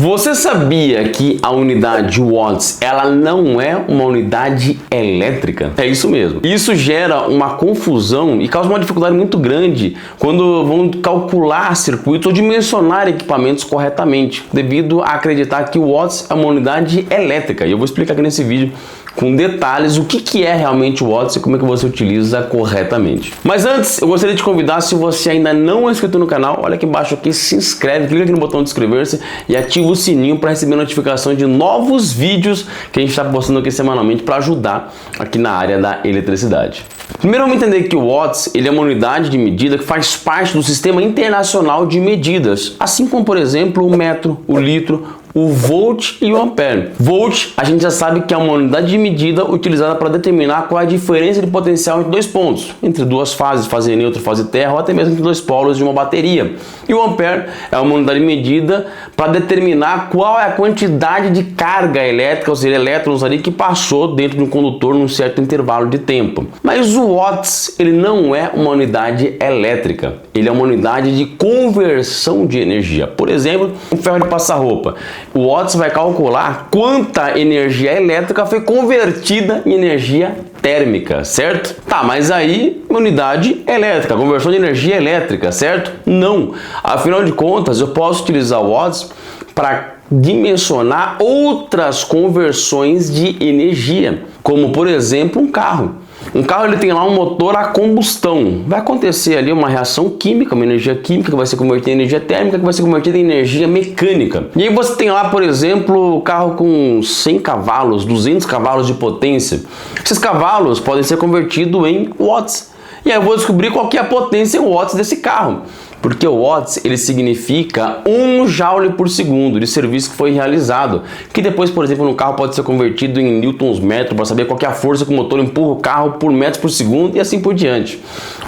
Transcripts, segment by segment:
Você sabia que a unidade watts, ela não é uma unidade elétrica? É isso mesmo. Isso gera uma confusão e causa uma dificuldade muito grande quando vão calcular circuitos ou dimensionar equipamentos corretamente, devido a acreditar que o watts é uma unidade elétrica. E eu vou explicar aqui nesse vídeo com detalhes o que é realmente o watts e como é que você utiliza corretamente. Mas antes, eu gostaria de te convidar, se você ainda não é inscrito no canal, olha aqui embaixo aqui, se inscreve, clica aqui no botão de inscrever-se e ativa o sininho para receber notificação de novos vídeos que a gente está postando aqui semanalmente para ajudar aqui na área da eletricidade. Primeiro vamos entender que o watts, ele é uma unidade de medida que faz parte do Sistema Internacional de Medidas, assim como, por exemplo, o metro, o litro, o volt e o ampere. Volt, a gente já sabe que é uma unidade de medida utilizada para determinar qual é a diferença de potencial entre dois pontos, entre duas fases, fase neutra, fase terra, ou até mesmo entre dois polos de uma bateria. E o ampere é uma unidade de medida para determinar qual é a quantidade de carga elétrica, ou seja, elétrons ali que passou dentro de um condutor num certo intervalo de tempo. Mas o watts, ele não é uma unidade elétrica, ele é uma unidade de conversão de energia. Por exemplo, um ferro de passar roupa. O watts vai calcular quanta energia elétrica foi convertida em energia térmica, certo? Tá, mas aí unidade elétrica, conversão de energia elétrica, certo? Não. Afinal de contas, eu posso utilizar o watts para dimensionar outras conversões de energia, como por exemplo um carro. Um carro, ele tem lá um motor a combustão. Vai acontecer ali uma reação química, uma energia química que vai ser convertida em energia térmica, que vai ser convertida em energia mecânica. E aí você tem lá, por exemplo, o carro com 100 cavalos, 200 cavalos de potência. Esses cavalos podem ser convertidos em watts. E aí eu vou descobrir qual que é a potência em watts desse carro. Porque o watts, ele significa 1 joule por segundo de serviço que foi realizado, que depois, por exemplo, no carro pode ser convertido em newtons metro para saber qual que é a força que o motor empurra o carro por metros por segundo e assim por diante.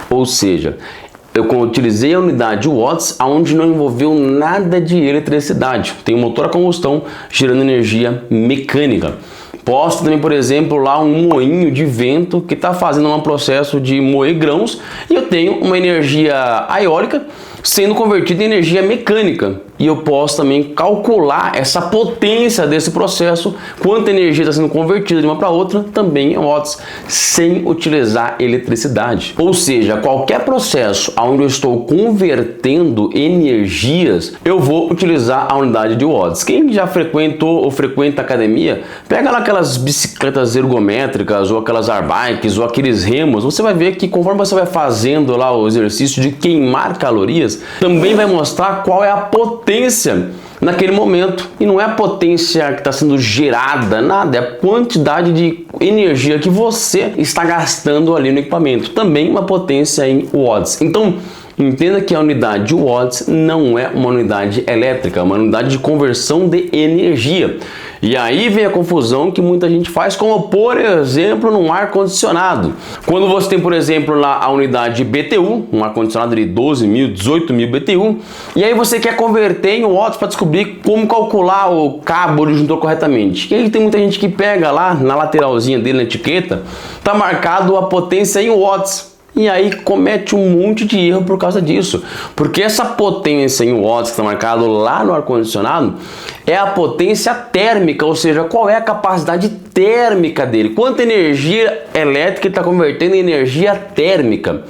Ou seja, eu utilizei a unidade watts onde não envolveu nada de eletricidade. Tem um motor a combustão gerando energia mecânica. Posso também, por exemplo, lá um moinho de vento que está fazendo um processo de moer grãos e eu tenho uma energia eólica sendo convertida em energia mecânica. E eu posso também calcular essa potência desse processo, quanta energia está sendo convertida de uma para outra, também em watts, sem utilizar eletricidade. Ou seja, qualquer processo onde eu estou convertendo energias, eu vou utilizar a unidade de watts. Quem já frequentou ou frequenta academia, pega lá aquelas bicicletas ergométricas, ou aquelas airbikes, ou aqueles remos, você vai ver que conforme você vai fazendo lá o exercício de queimar calorias, também vai mostrar qual é a potência naquele momento. E não é a potência que está sendo gerada, nada, é a quantidade de energia que você está gastando ali no equipamento. Também uma potência em watts. Então, entenda que a unidade watts não é uma unidade elétrica, é uma unidade de conversão de energia. E aí vem a confusão que muita gente faz, como por exemplo num ar-condicionado. Quando você tem, por exemplo, lá a unidade BTU, um ar-condicionado de 12.000, 18.000 BTU, e aí você quer converter em watts para descobrir como calcular o cabo disjuntor corretamente. E aí tem muita gente que pega lá na lateralzinha dele, na etiqueta, tá marcado a potência em watts. E aí comete um monte de erro por causa disso. Porque essa potência em watts que está marcado lá no ar-condicionado é a potência térmica, ou seja, qual é a capacidade térmica dele. Quanta energia elétrica ele está convertendo em energia térmica.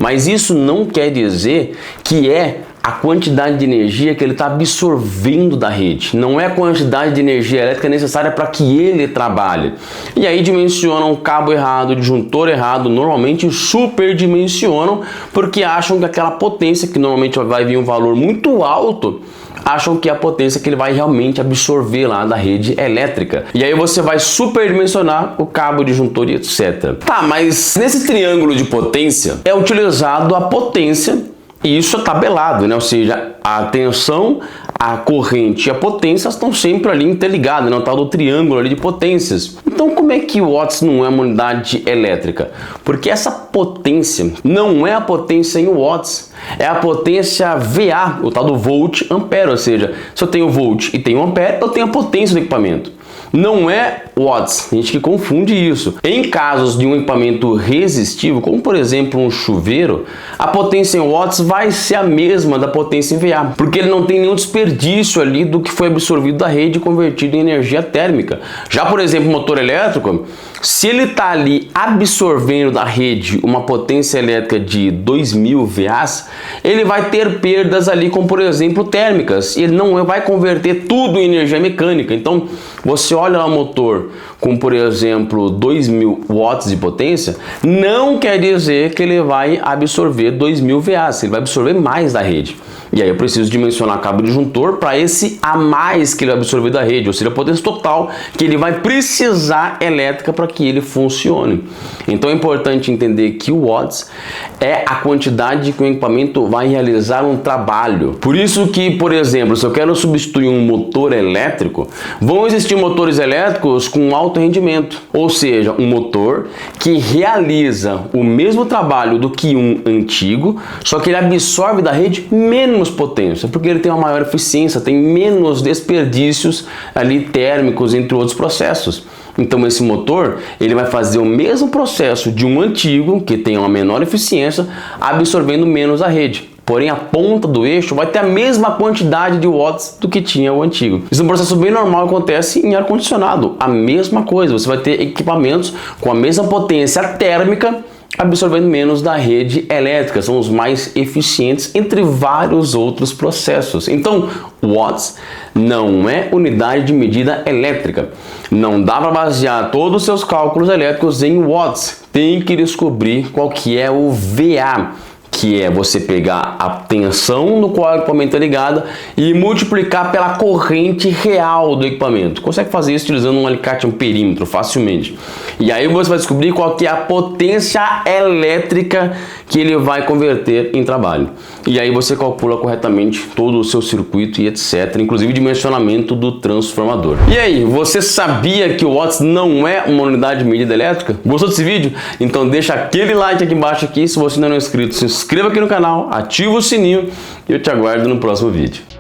Mas isso não quer dizer que é a quantidade de energia que ele está absorvendo da rede. Não é a quantidade de energia elétrica necessária para que ele trabalhe. E aí dimensionam cabo errado, disjuntor errado, normalmente superdimensionam, porque acham que aquela potência, que normalmente vai vir um valor muito alto, acham que é a potência que ele vai realmente absorver lá da rede elétrica. E aí você vai superdimensionar o cabo, disjuntor e etc. Tá, mas nesse triângulo de potência é utilizado a potência. E isso é tabelado, né? Ou seja, a tensão, a corrente e a potência estão sempre ali interligadas, né? O tal do triângulo ali de potências. Então como é que o watts não é uma unidade elétrica? Porque essa potência não é a potência em watts, é a potência VA, o tal do volt ampere. Ou seja, se eu tenho volt e tenho ampere, eu tenho a potência do equipamento. Não é watts, tem gente que confunde isso. Em casos de um equipamento resistivo, como por exemplo um chuveiro, a potência em watts vai ser a mesma da potência em VA, porque ele não tem nenhum desperdício desperdício ali do que foi absorvido da rede e convertido em energia térmica. Já, por exemplo, o motor elétrico, se ele está ali absorvendo da rede uma potência elétrica de 2000 VAs, ele vai ter perdas ali, como por exemplo térmicas, e ele não vai converter tudo em energia mecânica. Então, você olha o motor com, por exemplo, 2000 watts de potência, não quer dizer que ele vai absorver 2000 VAs, ele vai absorver mais da rede. E aí eu preciso dimensionar cabo disjuntor para esse a mais que ele vai absorver da rede, ou seja, a potência total que ele vai precisar elétrica para que ele funcione. Então é importante entender que o watts é a quantidade que o equipamento vai realizar um trabalho. Por isso que, por exemplo, se eu quero substituir um motor elétrico, vão existir motores elétricos com alto rendimento, ou seja, um motor que realiza o mesmo trabalho do que um antigo, só que ele absorve da rede menos potência, porque ele tem uma maior eficiência, tem menos desperdícios ali térmicos, entre outros processos. Então esse motor, ele vai fazer o mesmo processo de um antigo, que tem uma menor eficiência, absorvendo menos a rede. Porém, a ponta do eixo vai ter a mesma quantidade de watts do que tinha o antigo. Isso é um processo bem normal, acontece em ar-condicionado. A mesma coisa, você vai ter equipamentos com a mesma potência térmica, absorvendo menos da rede elétrica, são os mais eficientes entre vários outros processos. Então, watts não é unidade de medida elétrica. Não dá para basear todos os seus cálculos elétricos em watts. Tem que descobrir qual que é o VA, que é você pegar a tensão no qual o equipamento é ligado e multiplicar pela corrente real do equipamento. Consegue fazer isso utilizando um alicate amperímetro facilmente. E aí você vai descobrir qual que é a potência elétrica que ele vai converter em trabalho. E aí você calcula corretamente todo o seu circuito e etc, inclusive dimensionamento do transformador. E aí, você sabia que o watts não é uma unidade de medida elétrica? Gostou desse vídeo? Então deixa aquele like aqui embaixo aqui, se você ainda não é inscrito, se inscreva aqui no canal, ativa o sininho e eu te aguardo no próximo vídeo.